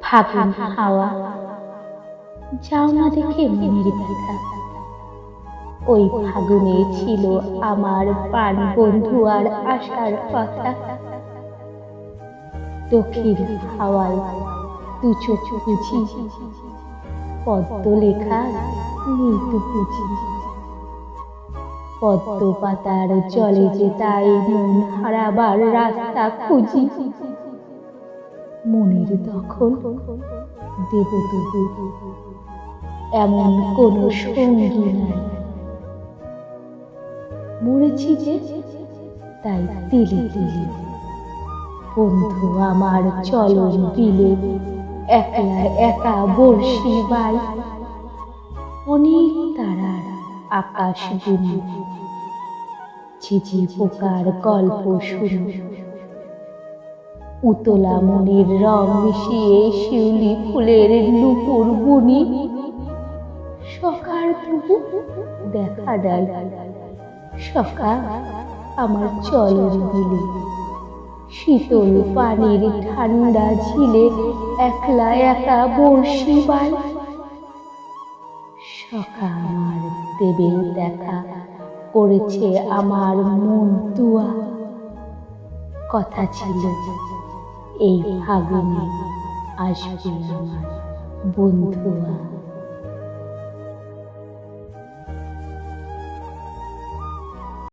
ফাগুন হাওয়া যাও না দেখে মনের ব্যথা। ওই ফাগুনে ছিল আমার প্রাণ বন্ধু আর আশার কথা। দক্ষিণ হাওয়ায় দু চোখ বুঝি, পদ্ম লেখা মৃদু বুঝি। পদ্ম পাতার জলে যে তাই মন হারাবার রাস্তা খুঁজি। মনের দখল দেব তবু, এমন কোনো সঙ্গী নাই। মরেছি যে তাই তিলে তিলে, বন্ধু আমার চলন বিলে একলা একা বর্ষি বাই। অনেক তারার আকাশ বুনি, ঝিঝি পোকার গল্প শুনি। উতলা মনের রং মিশিয়ে শিউলি ফুলের নূপুর বুনি। সখার তবু দেখা দেয়, সখা আমার চলন বিলে। শীতল পানির ঠান্ডা ঝিলে একলা একা বর্ষি বাই। সখা আমার দেবে দেখা, করেছে আমার মন দুয়া। কথা ছিল এই ফাগুনে আসবে আমার বন্ধুয়া।